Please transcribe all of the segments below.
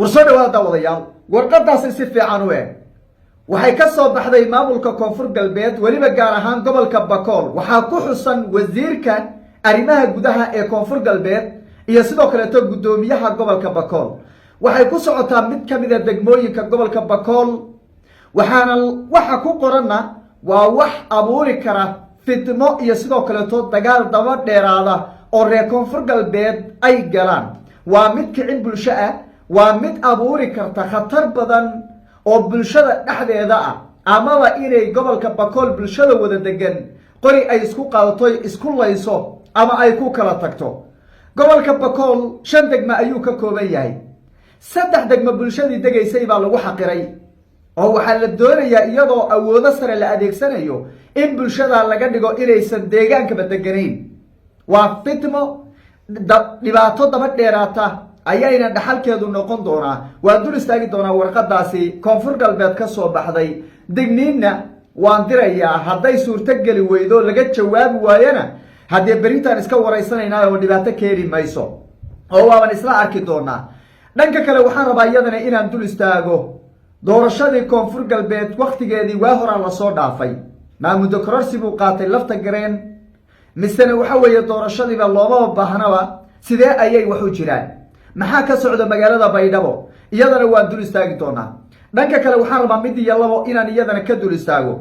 warsoo dhawaada wadayaal warqadaasi si fiican u eeg waxay ka soo baxday maamulka koonfur galbeed waliba gaar ahaan gobolka Bakool waxaa ku xusan wasiirka arrimaha gudaha ee koonfur galbeed iyo sidoo kale gudoomiyaha gobolka Bakool waxay ku socotaa mid kamid ah degmooyinka gobolka Bakool waxa ku qoranna waa wax abuuri kara fitmo iyo sidoo kale dagaal daba dheeraada oo reer koonfur galbeed ay galaan waa mid kicin bulsho ah waa mid abuuri karta khatar badan oo bulshada dhexdeeda ah amaba inay gobolka Bakool bulshada wada degan qori ay isku qaadato isku layso ama ay ku kala tagto gobolka Bakool 5 degmo ayuu ka kooban yahay 3 degmo bulshadii degaysay baa lagu xaqiray oo waxa la doonayaa iyadoo awoodo sare la adeegsanayo in bulshada laga dhigo inaysan deegaanka badaganayn waa fitmo dhibaato daba dheeraata ayayna dhaxalkeedu noqon doonaa waa dul istaagi doonaa warqadaasi koonfur galbeed ka soo baxday digniinna waan dirayaa hadday suurto geli weydo laga jawaabi waayana haddii beritaan iska waraysanayna oo dhibaato keeni mayso oo waan isla arki doonaa dhanka kale waxaan rabaa iyadana inaan dul istaago doorashadii koonfur galbeed waqtigeedii waa hore la soo dhaafay maamudo kororsi buu qaatay lafta gareen misana waxa weeye doorashadiiba looma baahnaba sidee ayay wax u jiraan maxaa ka socda magaalada Baydhabo iyadana waan dul istaagi doonaa dhanka kale waxaan rabaa mid iyo labo inaan iyadana ka dul istaago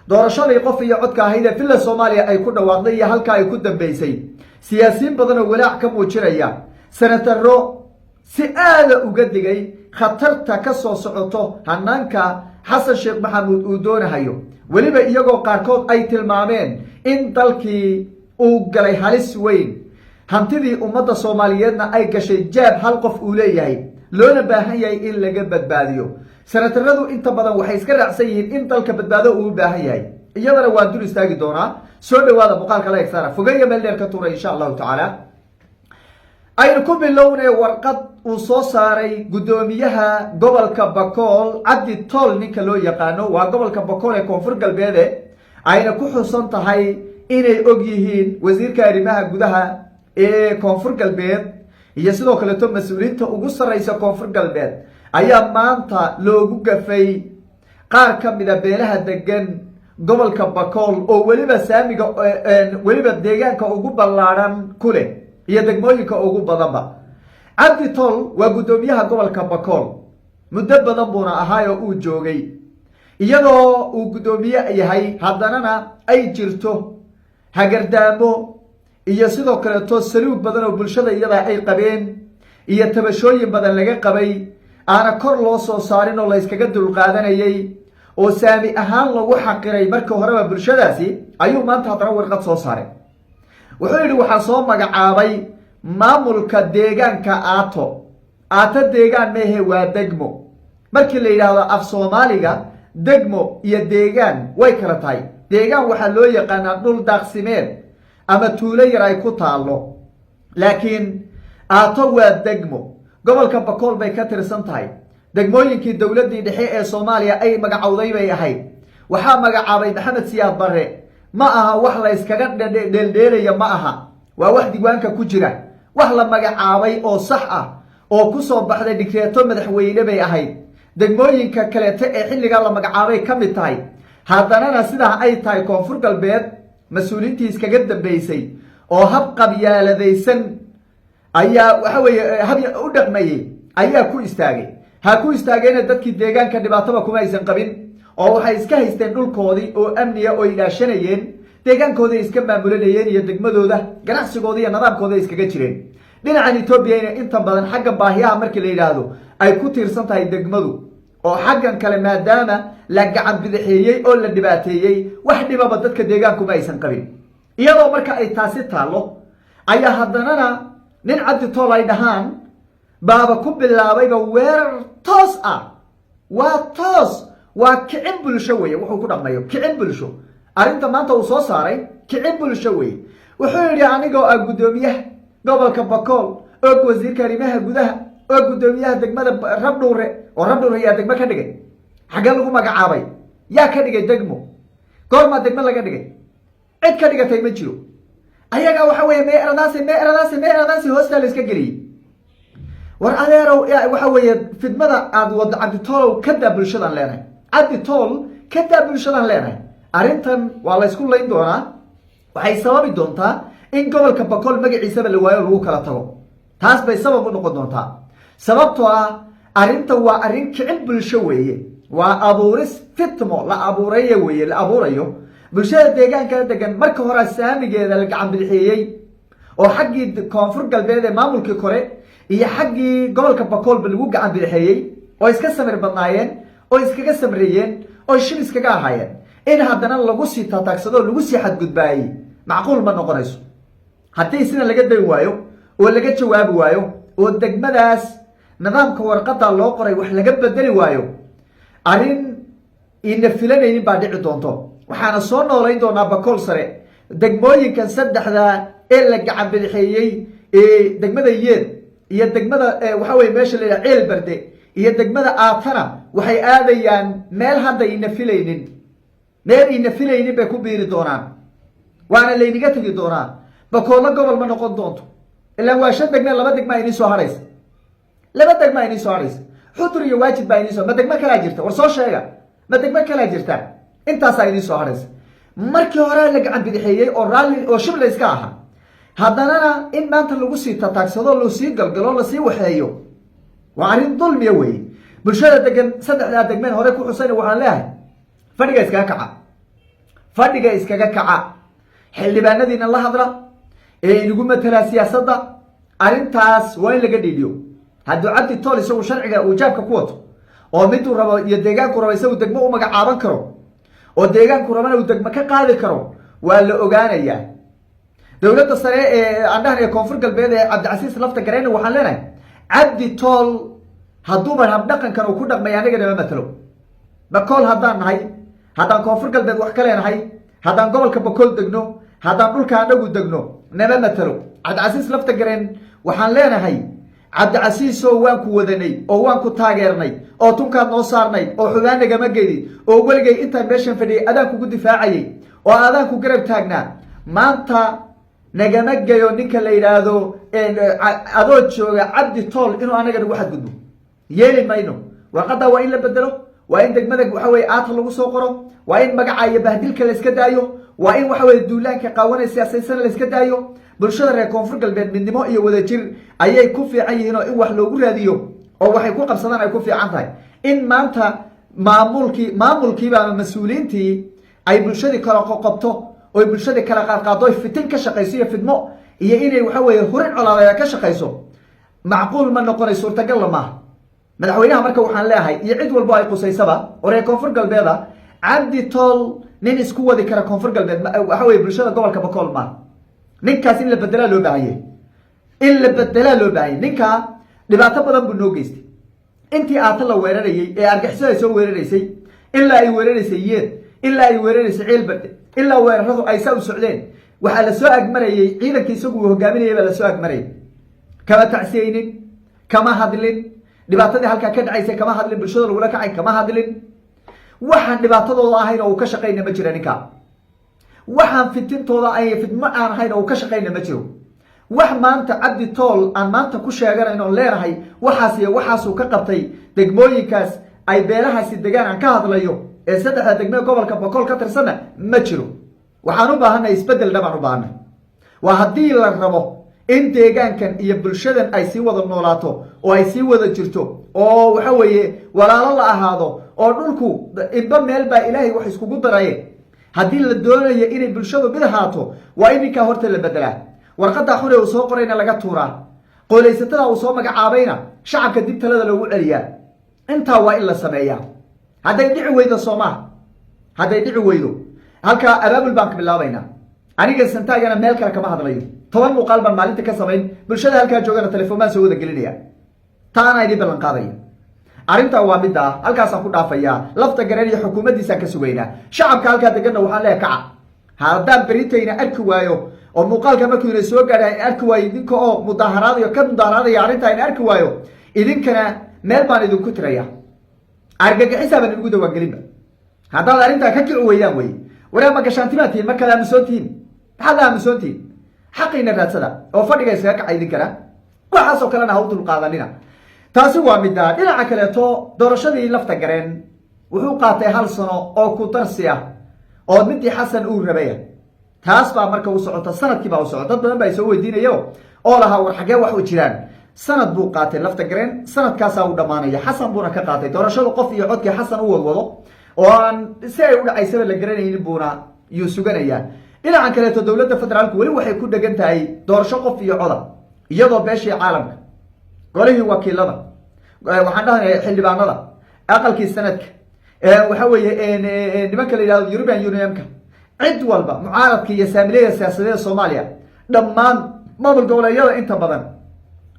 doorashadii qof iyo codka ahayd ee filla Soomaaliya ay ku dhawaaqday iyo halka ay ku dambeysay siyaasiyiin badan oo walaac ka muujinaya senataro si aad uga digay khatarta ka soo socoto hanaanka Xasan Sheekh Maxamuud uu doonayo waliba iyagoo qaarkood ay tilmaameen in dalkii uu galay halis weyn hantidii ummadda Soomaaliyeedna ay gashay jaab hal qof uu leeyahay loona baahan yahay in laga badbaadiyo senataradu inta badan waxay iska raacsan yihiin in dalka badbaado uu u baahan yahay iyadana waa dul istaagi doonaa soo dhawaada muuqaalka la eegsana fogeeya meel dheer ka tuuray insha Allah taala aynu ku bilownay warqad uu soo saaray gudoomiyaha gobolka Bakool Cabdi Tol ninka loo yaqaano waa gobolka Bakool ee koonfur galbeed ayna ku xusan tahay inay og yihiin wasiirka arrimaha gudaha ee koonfur galbeed iyo sidoo kale mas'uuliyiinta ugu sareysa koonfur galbeed ayaa maanta loogu gafay qaar ka mid ah beelaha degan gobolka Bakool oo waliba saamiga waliba deegaanka ugu ballaaran kule iyo degmooyinka ugu badanba Cabdi Tol waa gudoomiyaha gobolka Bakool muddo badan buuna ahaayo uu joogay iyadoo uu gudoomiye yahay haddana ay jirto hagardaamo iyo sidoo kale saliid badan oo bulshada iyada ay qabeen iyo tabashooyin badan laga qabay aana kor loo soo saarin oo la iskaga dul qaadanayay oo saami ahaan lagu xaqiray markii horeba bulshadaasi ayuu maanta hadana warqad soo saaray wuxuu yiri waxa soo magacaabay maamulka deegaanka aato deegaan mehe waa degmo markii la yiraahdo af Soomaaliga degmo iyo deegaan way kala tahay deegaan waxa loo yaqaanaa dhul daaqsimeed ama tuulo yar ay ku taalo laakiin aato waa degmo gobolka Bakool bay ka tirsan tahay degmooyinkii dawladii dhexe ee Soomaaliya ay magacawday bay ahayd waxa magacaabay Maxamed Siyaad Barre ma aha wax la iskaga dheeldheelaya ma aha waa wax diiwaanka ku jira wax la magacaabay oo sax ah oo ku soo baxday dikreeto madaxweyne bay ahayd degmooyinka kale ee xilliga la magacaabay kamid tahay haddana sidaa ay tahay koonfur galbeed mas'uuliyiintii iskaga dambeysay oo hab qabyaaladaysan ayaa waxa weeye hab u dhaqmayay ayaa ku istaagay ha ku istaagayna dadkii deegaanka dhibaataba kuma aysan qabin oo waxay iska haysteen dhulkoodii oo amniga oo ilaashanayeen deegaankooda iska maamulanayeen iyo degmadooda ganacsigooda iyo nidaamkooda iskaga jireen dhinacan Itoobiya inta badan xagga baahiyaha markii la yiraahdo ay ku tiirsan tahay degmadu oo xaggan kale maadaama la gacan bidixeeyay oo la dhibaateeyay wax dhibaba dadka deegaanku ma aysan qabin iyadoo marka ay taasi taalo ayaa haddana nin Cabdi Tol ay dhahaan baaba ku bilaabayba weerar toos ah waa kicin bulsho weeye wuxuu ku dhaqmayo kicin bulsho arinta maanta uu soo saaray kicin bulsho weeye wuxuu yiri anigoo ah gudoomiyaha gobolka Bakool oo wasiirka arrimaha gudaha oo gudoomiyaha degmada Rabdhuure oo Rabdhuure yaa degmo ka dhigay xaga lagu magacaabay yaa ka dhigay degmo goorma degmo laga dhigay cid ka dhigatay ma jiro ayaga waxa weeye meeradaasi hoosta la iska geliyay war adeerow waxa weeye fidmada aad wada cabditoolow kadaa bulshadan leenahay cabditool kadaa bulshadan leenahay arrintan waa la isku layn doonaa waxay sababi doontaa in gobolka bakool magaciisaba la waayo lagu kala tago taas bay sabab u noqon doontaa sababtoo ah arrintan waa arrin kicin bulsho weeye waa abuuris fitmo la abuurayo weeye la abuurayo bulshada deegaanka degan marka hore saamigeeda la gacan bidixeeyey oo xaggii koonfur galbeed ee maamulkii kore iyo xaggii gobolka bakoolba lagu gacan bidixeeyey oo iska samir badnaayeen oo iskaga samreeyeen oo shil iskaga ahaayeen in haddana lagu sii taataagsado oo lagu sii xadgudbaayey macquul ma noqonayso haddii sina laga dayn waayo oo laga jawaabi waayo oo degmadaas nidaamka warqada loo qoray wax laga bedeli waayo arrin ina filanaynin baa dhici doonto waxaana soo noolayn doonaa bakool sare degmooyinkan saddexda ee la gacan bidixeeyey degmada yeed iyo degmada waxa weye meesha la yidhaha ceel barde iyo degmada aatana waxay aadayaan meel hadda ina filaynin meel ina filaynin bay ku biiri doonaan waana laynaga tegi doonaa bakoollo gobol ma noqon doonto ilaan waa shan degme laba degma inii soo hadhaysa laba degma inii soo hadhaysa xudur iyo waajid baa inii soo ma degmo kalaa jirta war soo sheega ma degmo kalaa jirta intaasaa inii soo hadhaysa markii hore la gacan bidixeeyey oo raalli oo shibla iska ahaa haddanana in maanta lagu sii tataagsado lasii galgalo lasii waxeeyo waa arrin dulmiya weeye bulshada degan saddexdaa degmeen hore ku xusayn waxaan leeyahay fadhiga iskaga kaca fadhiga iskaga kaca xildhibaanadiina la hadla ee inagu matelaa siyaasadda arrintaas waa in laga dhiidhiyo hadduu cabdi tool isagu sharciga uu jaabka ku wato oo miduu rabo iyo deegaanku rabo isagu degmo u magacaaban karo oo deegaanku rabana uu degmo ka qaadi karo waa la ogaanayaa dowladda sare ee andhahan ee koonfur galbeed ee cabdicasiis lafta gareyna waxaan leenahay cabdi tool hadduuba habdhaqankan uu ku dhaqmay aniga nama matalo bakool haddaan nahay haddaan koonfur galbeed wax ka leenahay haddaan gobolka bakool degno haddaan dhulka anagu degno nama matalo cabdicasiis lafta gareen waxaan leenahay cabdicasiisoo waan ku wadanay oo waan ku taageernay oo tunkaad noo saarnay oo xubaan nagama gedi oo weligay intaan meeshan fadhiyay adaan kugu difaacayay oo adaan ku garab taagnaa maanta nagama geyo ninka la yidhaahdo adoo jooga cabdi tool inuu anaga nagu xadgudbo yeeli mayno warqaddaa waa in la bedelo waa in degmada waxa weye aata lagu soo qoro waa in magaca iyo bahdilka la iska daayo waa in waxa weye duulaanka qaawanay siyaasaysan la iska daayo bulshada reer koonfur galbeed midnimo iyo wadajir ayay ku fiican yihiin oo in wax loogu raadiyo oo waxay ku qabsadaan ay ku fiican tahay in maanta maamulkiiba ama mas-uuliyiintii ay bulshadii kala qoqobto oy bulshadii kala qaadqaado oy fitin ka shaqayso iyo fidmo iyo inay waxa weeye hurin colaadeeda ka shaqayso macquul ma noqonay suurtagalla maaha madaxweynaha marka waxaan leeyahay iyo cid walbo ay qusaysaba oo reer koonfur galbeeda cabdi tool nin isku wadi kara koonfur galbeed waxa weye bulshada gobolka bakool maaha ninkaas in la bedelaa loo baahanye in la bedelaa loo baahanye ninkaa dhibaato badan buu noo geystay intii aata la weerarayey ee argixisada ay soo weeraraysay ilaa ay weeraraysay yeed ilaa ay weeraraysay ceelberde ilaa weeraradu ay saa u socdeen waxaa la soo agmarayey ciidankii isagu uu hogaaminayay baa la soo agmarayay kama tacsiyeynin kama hadlin dhibaatadii halkaa ka dhacaysay kama hadlin bulshada lagula kacay kama hadlin waxaan dhibaatadooda ahayn oo uu ka shaqayna ma jira ninkaa waxaan fitintooda ay fidmo aan ahayn oo uu ka shaqayna ma jiro wax maanta cabdi tool aan maanta ku sheeganayn oon leenahay waxaas iyo waxaasuu ka qabtay degmooyinkaas ay beelahaasi degaan aan ka hadlayo ee saddexda degmee gobolka bakool ka tirsanna ma jiro waxaan u baahanay isbeddel dhabaan u baahanay waa haddii la rabo in deegaankan iyo bulshadan ay sii wada noolaato oo ay sii wada jirto oo waxa weeye walaalo la ahaado oo dhulku inba meel baa ilaahay wax iskugu daraye haddii la doonayo inay bulshadu mid ahaato waa in ninkaa horta la bedelaa warqaddaa xune uu soo qorayna laga tuuraa qooleysatada uu soo magacaabayna shacabka dib talada loogu celiyaa intaa waa in la sameeyaa hadday dhici weydo soomaa hadday dhici weydo halkaa abaabul baan ka bilaabaynaa aniga santaagana meel kale kama hadlayo 10 muuqaal baan maalinta ka samayn bulshada halkaa joogana telefoonmaan soo wada gelinaya taana idin ballan qaadaya arrintaa waa midda ah halkaasaan ku dhaafayaa lafta gareen iyo xukuumaddiisaan ka sugaynaa shacabka halkaa deganna waxaan leeyahay kaca haddaan beritayna arki waayo oo muuqaalka markuu ina soo gaadha in arki waayo idinka oo mudaaharaadayo ka mudaaharaadaya arrintaa in arki waayo idinkana meel baan idinku tiraya argagixisaa baan idinku dawaangelinba haddaad arrintaa ka kici weydaan wey waraa ma gashaantimaad tihiin markaad aamusoon tihiin maxaad la aamusoon tihiin xaqiina raadsada oo fadhiga iskaga kaca idinkana waxaasoo kalena ha u dulqaadanina taasi waa midda dhinaca kaleeto doorashadii lafta gareen wuxuu qaatay 1 sano oo ku darsi ah oo midii xasan uu rabay taas baa marka uu socota sanadkii baa uu socota dad badan baa soo weydiinayo oo laha war xagee wax u jiraan sanad buu qaatay lafta gareen sanadkaas uu dhamaanaya xasan buuna ka qaatay doorashada qof iyo codkii xasan uu wadwado oo aan si ay u dhacaysaba la garanaynin buuna yuu suganaya dhinaca kaleeto dowladda federaalku weli waxay ku dhagan tahay doorasho qof iyo coda iyadoo beeshii caalamka golihii wakiilada waxaan dhahayaa xildhibaanada aqalkii sanadka waxa weeye nimanka la yiraahdo European Unionka cid walba mucaaradka iyo saamilada siyaasadeed Soomaaliya dhammaan maamul goboleedyada inta badan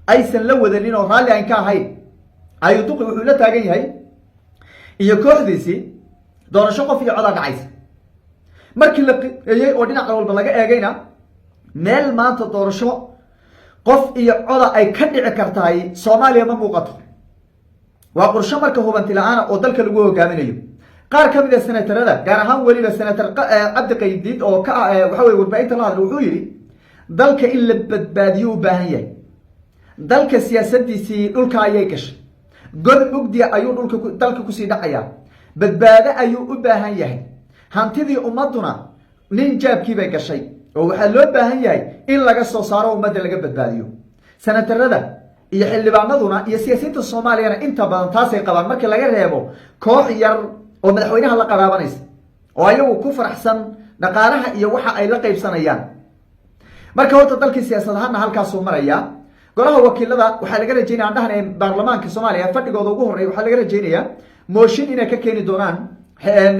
aysan la wadanin oo raalli aan ka ahayn ayuu duqi wuxuu la taagan yahay iyo kooxdiisii doorasho qof iyo coda dhacaysa markii la qeeyay oo dhinac walba laga eegayna meel maanta doorasho qof iyo coda ay ka dhici kartaay Soomaaliya ma muuqato waa qorshe marka hubanti la'aan oo dalka lagu hogaaminayo qaar ka mid ah senatarada gaar ahaan waliba senator Cabdi Qaydiid oo ka waxa weeye warbaahinta la hadlay wuxuu yiri dalka in la badbaadiyo u baahan yahay dalka siyaasadiisii dhulka ayay gashay god mugdi ayuu dalka ku sii dhacaya badbaado ayuu u baahan yahay hantidii ummaduna nin jaabkii bay gashay oo waxa loo baahan yahay in laga soo saaro ummadda laga badbaadiyo senatarada iyo xildhibaanaduna iyo siyaasiyiinta Soomaaliyana inta badan taas ay qabaan markii laga reebo koox yar oo madaxweynaha la qaraabanaysa oo ayagu ku faraxsan dhaqaalaha iyo waxa ay la qaybsanayaan marka horta dalkii siyaasadaha halkaas uu maraya golaha wakiilada waxa laga rajaynayaa dhahnay baarlamaanka Soomaaliya fadhigooda ugu horeeyay waxa laga rajaynayaa mooshin inay ka keeni doonaan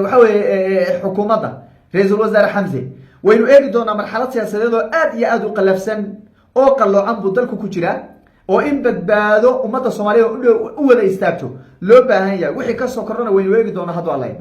waxa weeye xukuumadda ra'iisul wasaare Xamse waynu eegi doonaa marxalad siyaasadeed oo aad iyo aad u qalafsan oo qaloocan buu dalku ku jira oo in badbaado ummadda Soomaaliyeed u wada istaagto loo baahan yahay wixii ka soo korona waynu eegi doonaa hadda Allaah